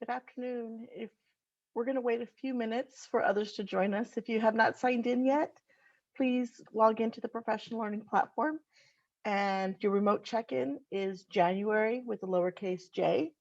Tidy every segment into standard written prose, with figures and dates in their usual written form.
Good afternoon. If we're going to wait a few minutes for others to join us, if you have not signed in yet, please log into the professional learning platform. And your remote check-in is January with a lowercase j.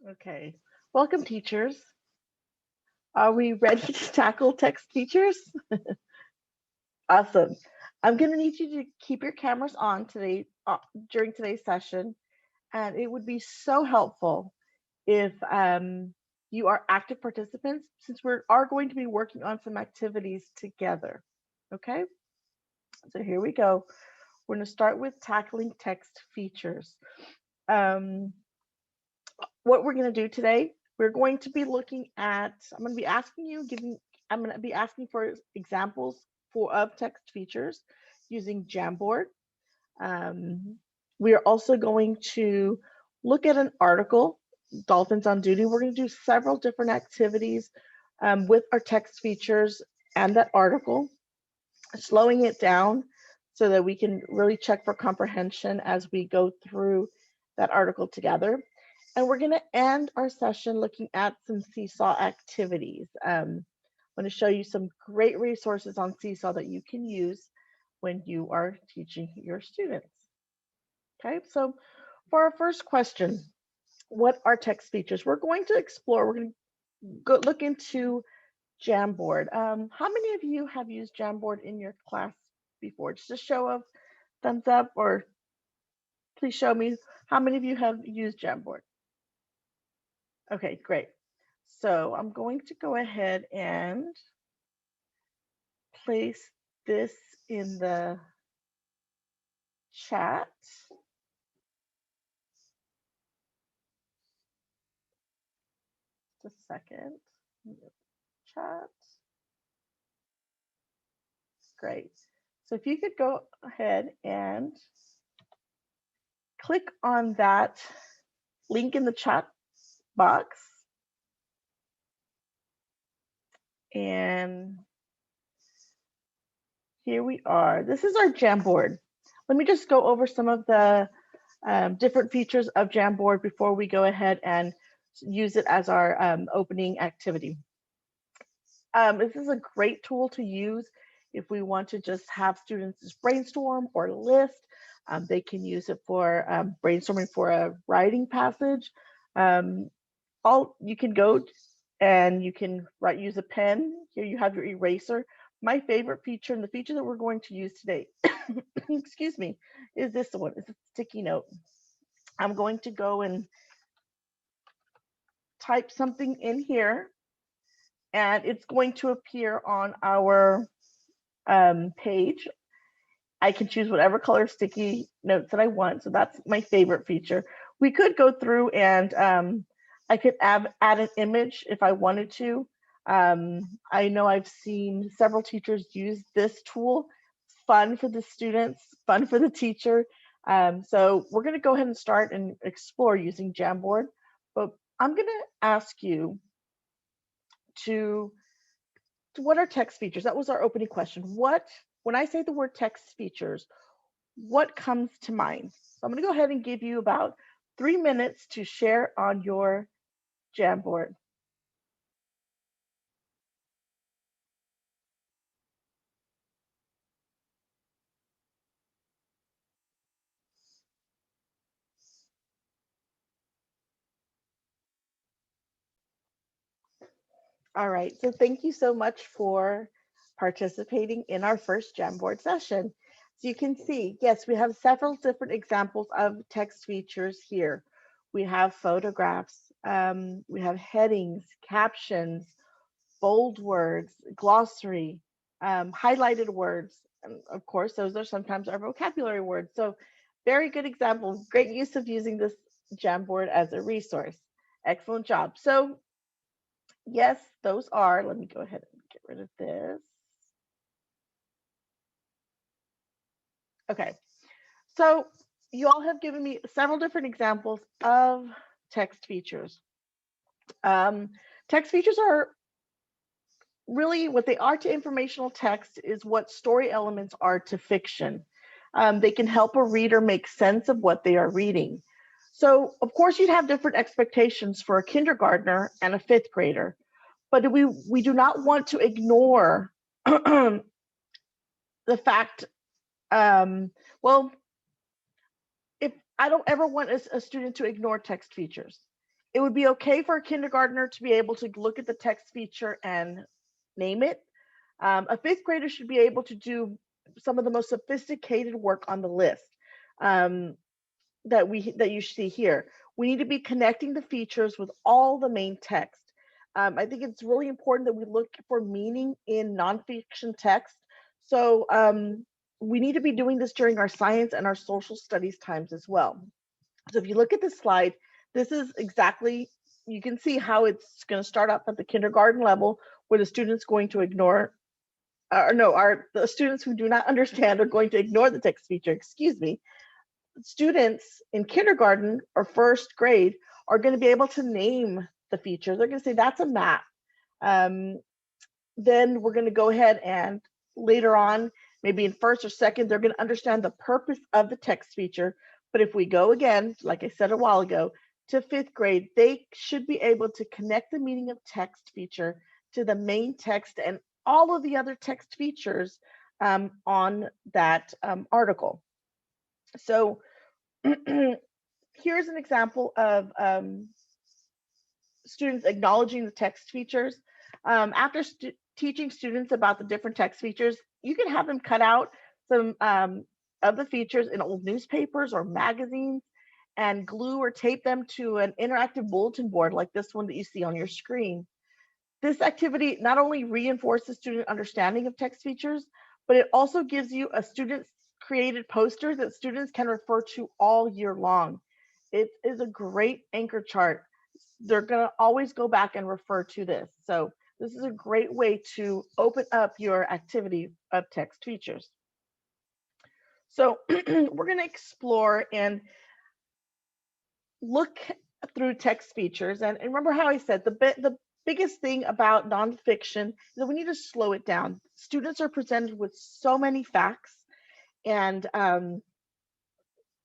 Okay. Welcome, teachers. Are we ready to tackle text features? Awesome. I'm going to need you to keep your cameras on today during today's session, and it would be so helpful if you are active participants, since we are going to be working on some activities together. Okay, so here we go. We're going to start with tackling text features. What we're going to do today, we're going to be looking at, I'm going to be asking you, I'm going to be asking for examples of text features using Jamboard. We are also going to look at an article, Dolphins on Duty. We're going to do several different activities with our text features and that article, slowing it down so that we can really check for comprehension as we go through that article together. And we're going to end our session looking at some Seesaw activities. I'm going to show you some great resources on Seesaw that you can use when you are teaching your students. Okay, so for our first question, what are text features? We're going to explore, we're going to go look into Jamboard. How many of you have used Jamboard in your class before? Just a show of thumbs up, or please show me how many of you have used Jamboard. Okay, great. So I'm going to go ahead and place this in the chat. Just a second. Chat. Great. So if you could go ahead and click on that link in the chat box. And here we are. This is our Jamboard. Let me just go over some of the different features of Jamboard before we go ahead and use it as our opening activity. This is a great tool to use if we want to just have students just brainstorm or list. They can use it for brainstorming for a writing passage. You can go and you can use a pen. Here you have your eraser. My favorite feature, and the feature that we're going to use today, excuse me, is this one. It's a sticky note. I'm going to go and type something in here, and it's going to appear on our page. I can choose whatever color sticky notes that I want. So that's my favorite feature. We could go through and I could add an image if I wanted to. I know I've seen several teachers use this tool. Fun for the students, fun for the teacher. So we're going to go ahead and start and explore using Jamboard. But I'm going to ask you what are text features? That was our opening question. When I say the word text features, what comes to mind? So I'm going to go ahead and give you about 3 minutes to share on your Jamboard. All right, so thank you so much for participating in our first Jamboard session. So you can see, yes, we have several different examples of text features here. We have photographs, we have headings, captions, bold words, glossary, highlighted words, and of course, those are sometimes our vocabulary words. So very good example, great use of using this Jamboard as a resource. Excellent job. So yes, those are, let me go ahead and get rid of this. Okay, so you all have given me several different examples of text features. Um, Text features are really what they are to informational text is what story elements are to fiction. They can help a reader make sense of what they are reading. So, of course, you'd have different expectations for a kindergartner and a fifth grader, but we do not want to ignore the fact. Um, well, if I don't ever want a student to ignore text features. It would be okay for a kindergartner to be able to look at the text feature and name it. A fifth grader should be able to do some of the most sophisticated work on the list um, that you see here. We need to be connecting the features with all the main text. I think it's really important that we look for meaning in nonfiction text. So we need to be doing this during our science and our social studies times as well. So if you look at this slide, this is exactly, you can see how it's going to start up at the kindergarten level where the student's going to ignore, or no, the students who do not understand are going to ignore the text feature, excuse me. Students in kindergarten or first grade are going to be able to name the feature. They're going to say, that's a map. Um, then we're going to go ahead and later on, maybe in first or second, they're going to understand the purpose of the text feature. But if we go again, like I said a while ago, to fifth grade, they should be able to connect the meaning of text feature to the main text and all of the other text features on that article. So here's an example of students acknowledging the text features. After teaching students about the different text features, you can have them cut out some of the features in old newspapers or magazines and glue or tape them to an interactive bulletin board like this one that you see on your screen. This activity not only reinforces student understanding of text features, but it also gives you a student created poster that students can refer to all year long. It is a great anchor chart. They're going to always go back and refer to this. So this is a great way to open up your activity of text features. So we're going to explore and look through text features. And remember how I said the biggest thing about nonfiction is that we need to slow it down. Students are presented with so many facts, and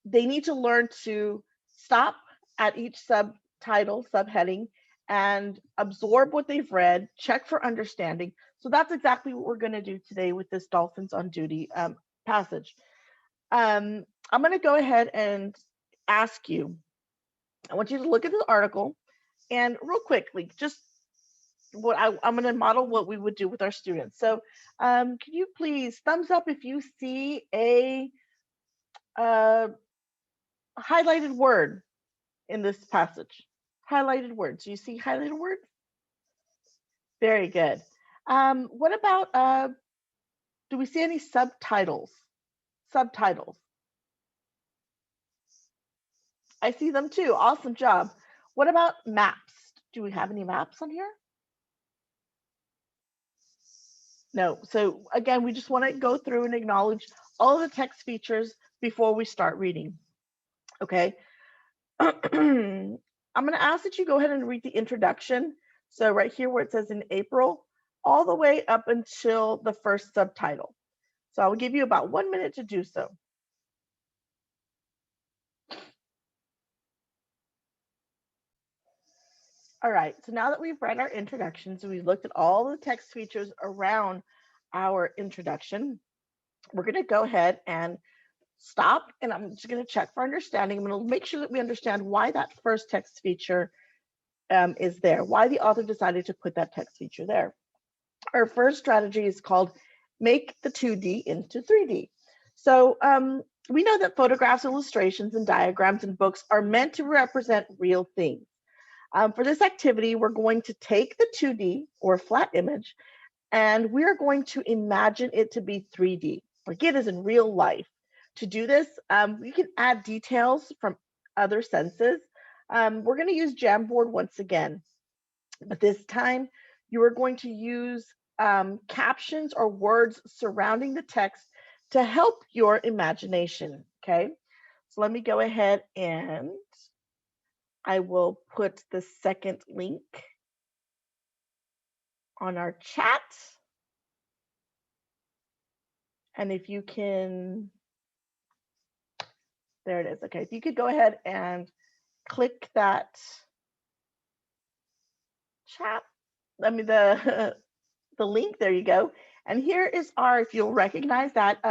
they need to learn to stop at each subtitle, subheading, and absorb what they've read, check for understanding. So that's exactly what we're going to do today with this Dolphins on Duty passage. I'm going to go ahead and ask you, I want you to look at the article and real quickly, just what I'm going to model what we would do with our students. So can you please thumbs up if you see a uh, highlighted word in this passage? Highlighted words. Do you see highlighted words? Very good. What about, do we see any subtitles? Subtitles. I see them too. Awesome job. What about maps? Do we have any maps on here? No. So again, we just want to go through and acknowledge all of the text features before we start reading. Okay. I'm going to ask that you go ahead and read the introduction. So right here where it says in April, all the way up until the first subtitle. So I will give you about 1 minute to do so. All right, so now that we've read our introductions, we've looked at all the text features around our introduction, we're going to go ahead and stop, and I'm just going to check for understanding. I'm going to make sure that we understand why that first text feature is there, why the author decided to put that text feature there. Our first strategy is called make the 2D into 3D. So we know that photographs, illustrations, and diagrams in books are meant to represent real things. For this activity, we're going to take the 2D or flat image, and we're going to imagine it to be 3D, like it is in real life. To do this, we can add details from other senses. We're going to use Jamboard once again, but this time you are going to use captions or words surrounding the text to help your imagination, okay? So let me go ahead and I will put the second link on our chat. And if you can, there it is. Okay, if you could go ahead and click that chat, the link, there you go. And here is our, if you'll recognize that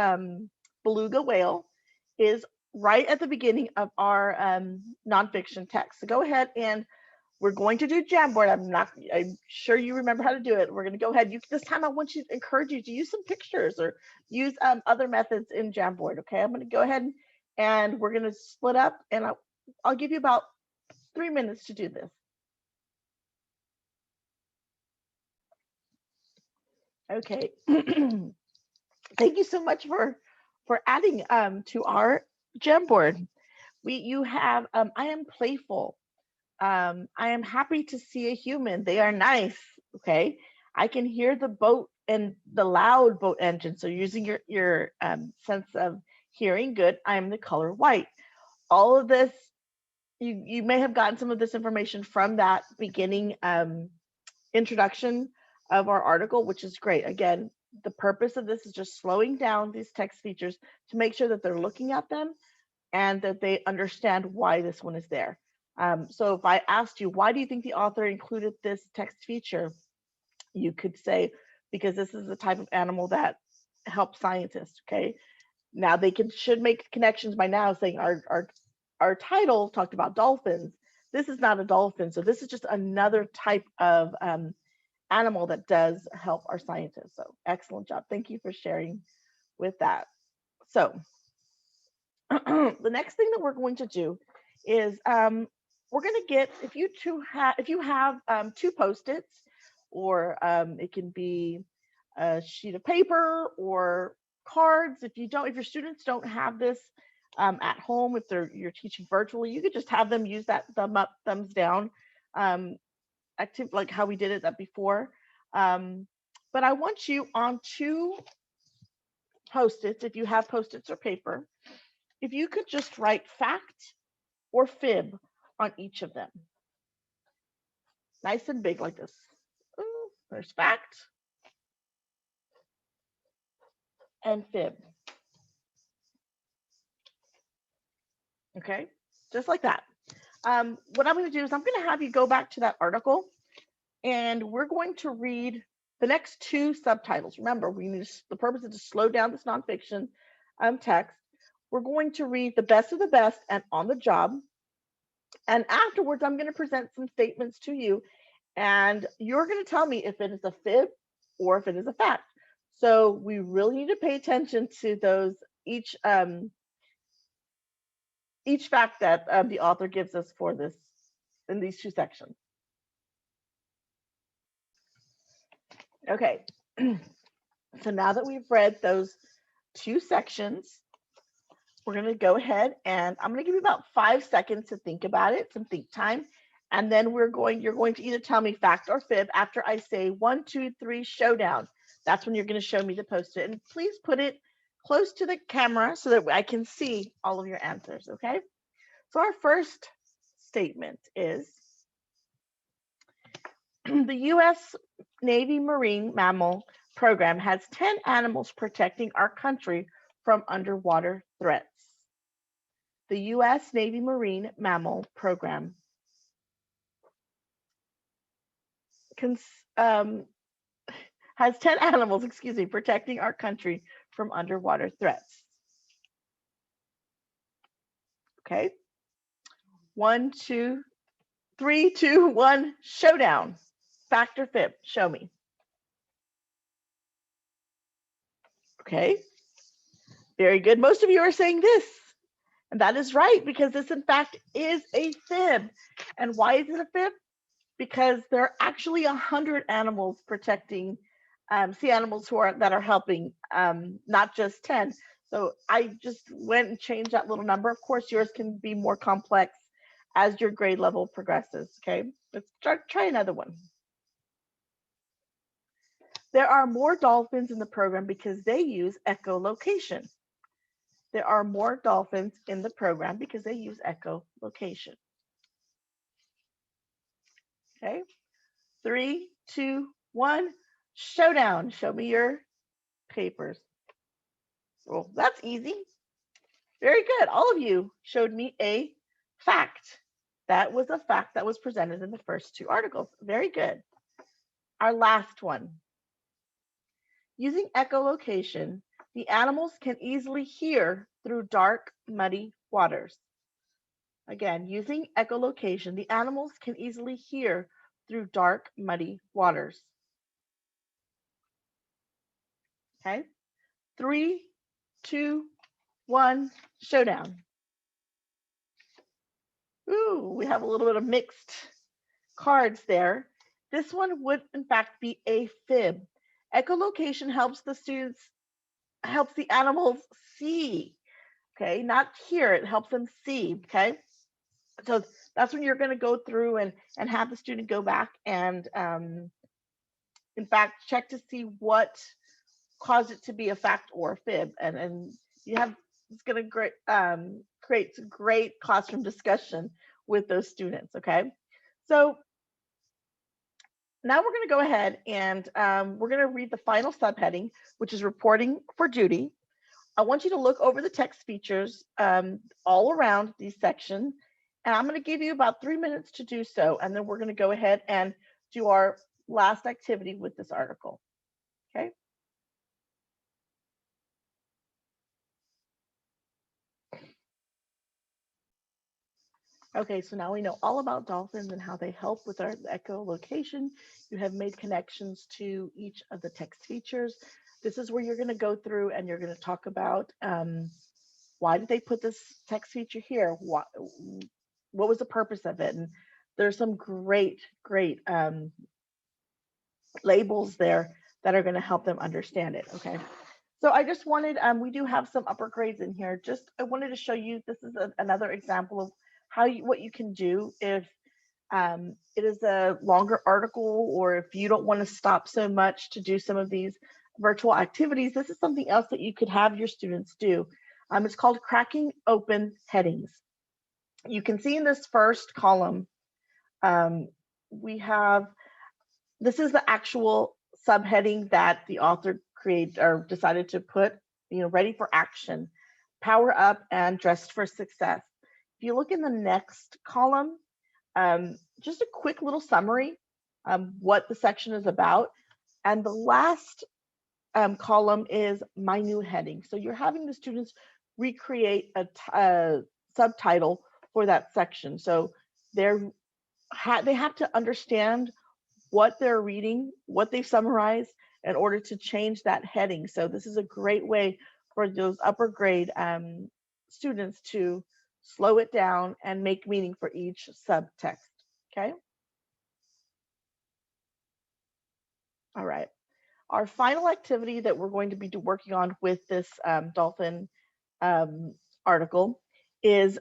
beluga whale is right at the beginning of our nonfiction text. So go ahead and we're going to do Jamboard. I'm sure you remember how to do it. We're going to go ahead. This time I want you to encourage you to use some pictures or use other methods in Jamboard. Okay, I'm going to go ahead and we're going to split up, and I'll give you about 3 minutes to do this. Okay. Thank you so much for adding to our Jamboard. You have I am playful. I am happy to see a human. They are nice. Okay. I can hear the boat and the loud boat engine. So using your sense of hearing, good. I am the color white. All of this, you may have gotten some of this information from that beginning introduction of our article, which is great. Again, the purpose of this is just slowing down these text features to make sure that they're looking at them and that they understand why this one is there. So if I asked you, why do you think the author included this text feature? You could say, because this is the type of animal that helps scientists, okay? Now they should make connections by now saying our title talked about dolphins. This is not a dolphin, so this is just another type of animal that does help our scientists. So excellent job. Thank you for sharing with that. So the next thing that we're going to do is we're going to get, if you have 2 Post-its, or it can be a sheet of paper or cards. If your students don't have this at home, if you're teaching virtually, you could just have them use that thumb up, thumbs down active, like how we did it before. But I want you on 2 Post-its, if you have Post-its or paper, if you could just write fact or fib on each of them. Nice and big like this. Ooh, there's fact and fib. Okay, just like that. What I'm going to do is I'm going to have you go back to that article, and we're going to read the next 2 subtitles. Remember, the purpose is to slow down this nonfiction text. We're going to read The Best of the Best and On the Job. And afterwards, I'm going to present some statements to you, and you're going to tell me if it is a fib or if it is a fact. So we really need to pay attention to those, each fact that the author gives us for this in these 2 sections. Okay, so now that we've read those 2 sections, we're going to go ahead and I'm going to give you about 5 seconds to think about it, some think time. And then you're going to either tell me fact or fib after I say 1, 2, 3, showdown. That's when you're going to show me the Post-it. And please put it close to the camera so that I can see all of your answers, okay? So our first statement is, the U.S. Navy Marine Mammal Program has 10 animals protecting our country from underwater threats. The U.S. Navy Marine Mammal Program has 10 animals, protecting our country from underwater threats. Okay. 1, 2, 3, 2, 1, showdown. Fact or fib? Show me. Okay. Very good. Most of you are saying this. And that is right, because this, in fact, is a fib. And why is it a fib? Because there are actually 100 animals protecting sea animals that are helping, not just 10. So I just went and changed that little number. Of course, yours can be more complex as your grade level progresses. Okay, let's try another one. There are more dolphins in the program because they use echolocation. There are more dolphins in the program because they use echolocation. Okay, 3, 2, 1, showdown. Show me your papers. Well, that's easy. Very good. All of you showed me a fact. That was a fact that was presented in the first two articles. Very good. Our last one. Using echolocation, the animals can easily hear through dark, muddy waters. Again, using echolocation, the animals can easily hear through dark, muddy waters. Okay, 3, 2, 1, showdown. Ooh, we have a little bit of mixed cards there. This one would in fact be a fib. Echolocation helps the animals see, okay, not hear, it helps them see, okay? So that's when you're going to go through and have the student go back and in fact check to see what caused it to be a fact or a fib, and you have, it's going to create some great classroom discussion with those students. Okay, so now we're going to go ahead and we're going to read the final subheading, which is reporting for duty. I want you to look over the text features all around these sections, and I'm going to give you about 3 minutes to do so, and then we're going to go ahead and do our last activity with this article. Okay. Okay, so now we know all about dolphins and how they help with our echolocation. You have made connections to each of the text features. This is where you're going to go through and you're going to talk about why did they put this text feature here? What was the purpose of it? And there's some great labels there that are going to help them understand it. Okay. So I just wanted, we do have some upper grades in here. I wanted to show you, this is another example of what you can do if it is a longer article, or if you don't want to stop so much to do some of these virtual activities. This is something else that you could have your students do. It's called cracking open headings. You can see in this first column, this is the actual subheading that the author decided to put, ready for action, power up, and dressed for success. If you look in the next column, just a quick little summary what the section is about. And the last column is my new heading. So you're having the students recreate a subtitle for that section. So they have to understand what they're reading, what they summarize in order to change that heading. So this is a great way for those upper grade students to slow it down and make meaning for each subtext. Okay. All right. Our final activity that we're going to be working on with this dolphin article is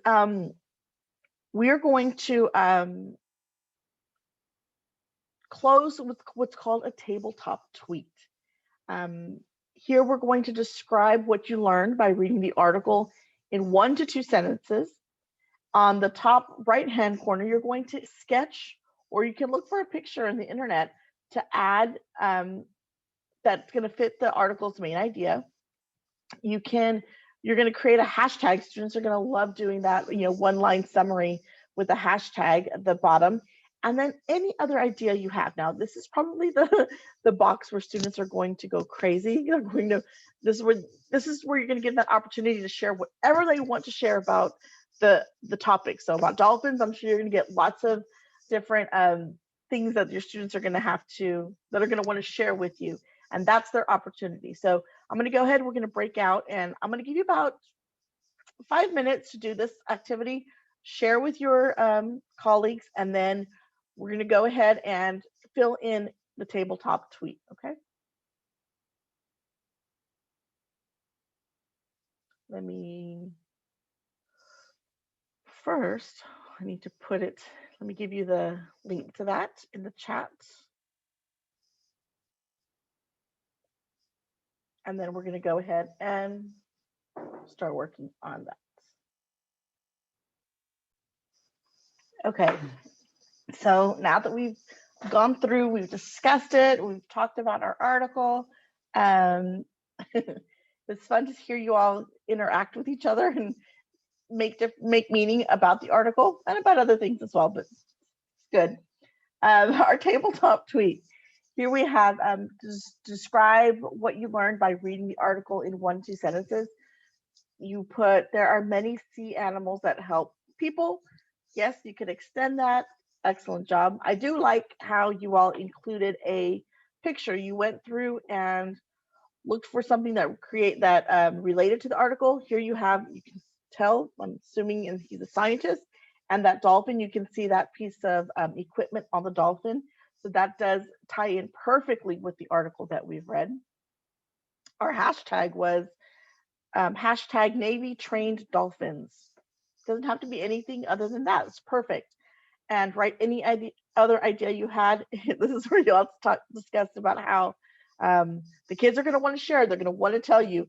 we are going to close with what's called a tabletop tweet. Here we're going to describe what you learned by reading the article in 1 to 2 sentences. On the top right-hand corner, you're going to sketch, or you can look for a picture on the internet to add that's going to fit the article's main idea. You're going to create a hashtag. Students are going to love doing that, one-line summary with a hashtag at the bottom. And then any other idea you have. Now, this is probably the box where students are going to go crazy. This is where you're going to give that opportunity to share whatever they want to share about the topic. So about dolphins, I'm sure you're going to get lots of different things that your students are going to want to share with you. And that's their opportunity. So I'm going to go ahead, we're going to break out, and I'm going to give you about 5 minutes to do this activity, share with your colleagues, and then we're going to go ahead and fill in the tabletop tweet, okay? Let me first, I need to put it, let me give you the link to that in the chat. And then we're going to go ahead and start working on that. Okay, so now that we've gone through, we've discussed it, we've talked about our article. It's fun to hear you all interact with each other and make meaning about the article and about other things as well, but it's good. Our tabletop tweet. Here we have describe what you learned by reading the article in 1-2 sentences. You put, there are many sea animals that help people. Yes, you could extend that. Excellent job. I do like how you all included a picture. You went through and looked for something that related to the article. Here you have, you can tell, I'm assuming he's a scientist, and that dolphin, you can see that piece of equipment on the dolphin. So that does tie in perfectly with the article that we've read. Our hashtag was hashtag Navy trained dolphins. Doesn't have to be anything other than that. It's perfect. And write any other idea you had. This is where you all discussed about how the kids are going to want to share. They're going to want to tell you.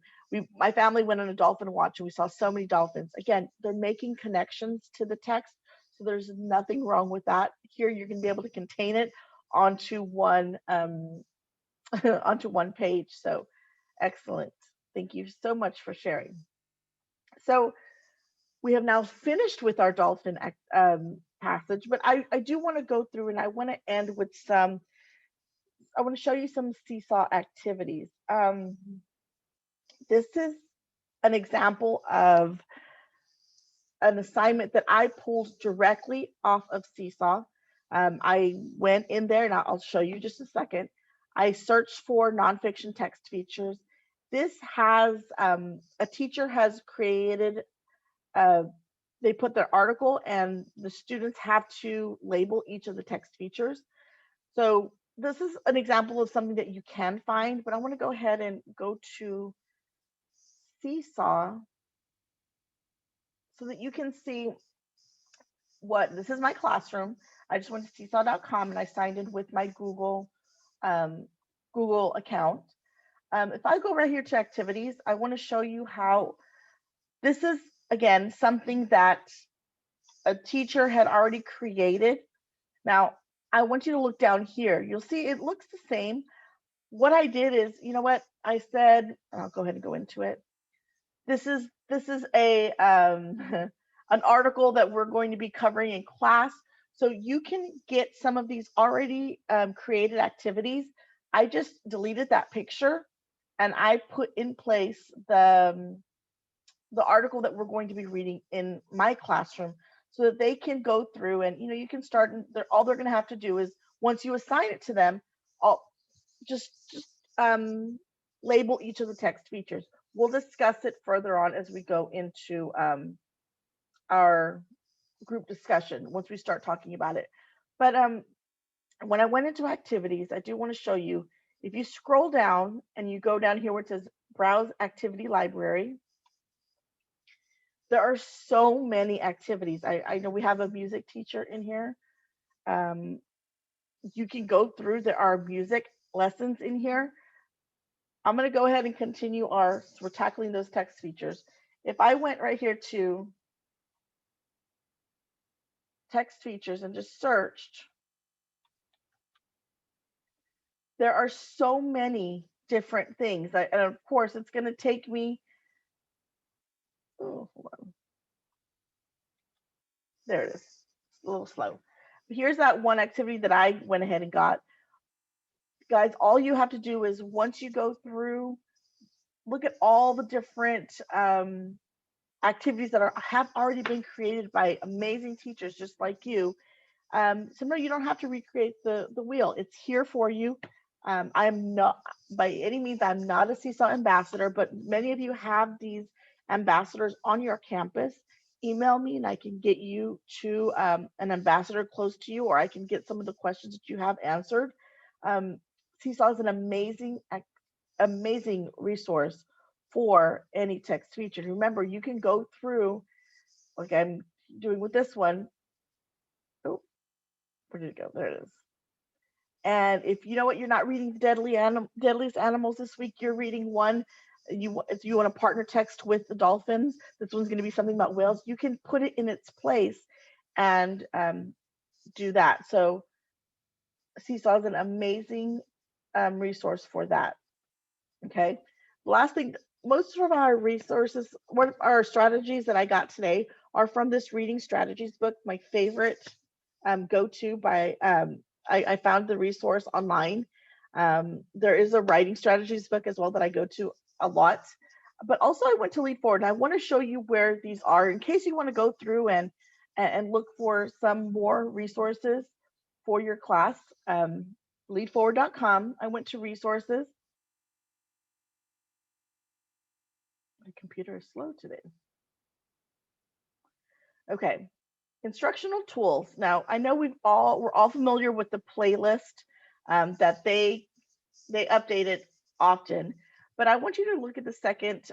My family went on a dolphin watch and we saw so many dolphins. Again, they're making connections to the text, so there's nothing wrong with that. Here, you're going to be able to contain it onto one onto one page. So, excellent. Thank you so much for sharing. So, we have now finished with our dolphin passage, but I do want to go through and I want to end with I want to show you some seesaw activities. This is an example of an assignment that I pulled directly off of Seesaw. I went in there, and I'll show you just a second. I searched for nonfiction text features. This has, a teacher has created, they put their article and the students have to label each of the text features. So this is an example of something that you can find, but I want to go ahead and go to Seesaw so that you can see what, this is my classroom. I just went to seesaw.com and I signed in with my Google account. If I go right here to activities, I want to show you how this is, again, something that a teacher had already created. Now, I want you to look down here. You'll see it looks the same. What I did is, you know what? I said, I'll go ahead and go into it. This is a an article that we're going to be covering in class. So you can get some of these already created activities. I just deleted that picture and I put in place the article that we're going to be reading in my classroom so that they can go through and, you can start, and all they're going to have to do is, once you assign it to them, I'll just label each of the text features. We'll discuss it further on as we go into our group discussion once we start talking about it. But when I went into activities, I do want to show you, if you scroll down and you go down here where it says Browse Activity Library, there are so many activities. I know we have a music teacher in here. You can go through, there are music lessons in here. I'm going to go ahead and continue so we're tackling those text features. If I went right here to text features and just searched, there are so many different things. And of course, it's going to take me, oh, hold on. There it is. It's a little slow. Here's that one activity that I went ahead and got. Guys, all you have to do is, once you go through, look at all the different activities that have already been created by amazing teachers just like you. Sometimes you don't have to recreate the wheel. It's here for you. I'm not, by any means, I'm not a Seesaw ambassador, but many of you have these ambassadors on your campus. Email me and I can get you to an ambassador close to you, or I can get some of the questions that you have answered. Seesaw is an amazing resource for any text feature. Remember, you can go through, like I'm doing with this one, Where did it go? There it is. And if you know what, you're not reading Deadliest Animals this week, you're reading one. If you want a partner text with the dolphins, this one's going to be something about whales. You can put it in its place and do that. So Seesaw is an amazing resource for that. Okay. Last thing, most of our resources, what our strategies that I got today are from this reading strategies book, my favorite go-to by, I found the resource online. There is a writing strategies book as well that I go to a lot, but also I went to Lead Forward and I want to show you where these are in case you want to go through and look for some more resources for your class. Leadforward.com. I went to resources. My computer is slow today. Okay, instructional tools. Now I know we're all familiar with the playlist that they update it often, but I want you to look at the second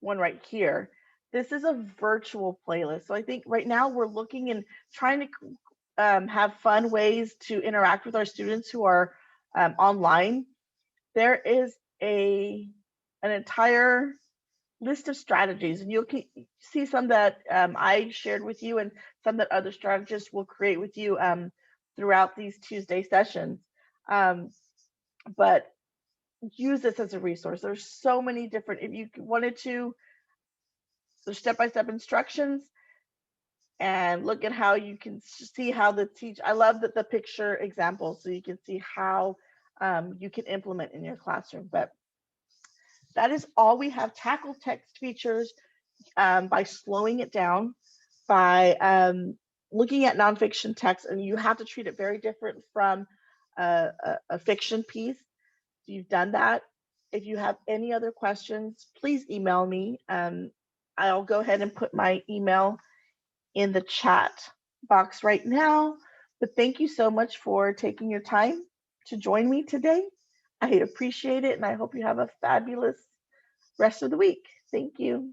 one right here. This is a virtual playlist. So I think right now we're looking and trying to have fun ways to interact with our students who are online. There is an entire list of strategies, and you'll see some that I shared with you and some that other strategists will create with you throughout these Tuesday sessions. But use this as a resource. There's so many different, if you wanted to, there's step-by-step instructions and look at how you can see how I love the picture example so you can see how you can implement in your classroom. But that is all we have. Tackle text features by slowing it down, by looking at nonfiction text, and you have to treat it very different from a fiction piece. So you've done that. If you have any other questions, please email me. I'll go ahead and put my email in the chat box right now. But thank you so much for taking your time to join me today. I appreciate it, and I hope you have a fabulous rest of the week. Thank you.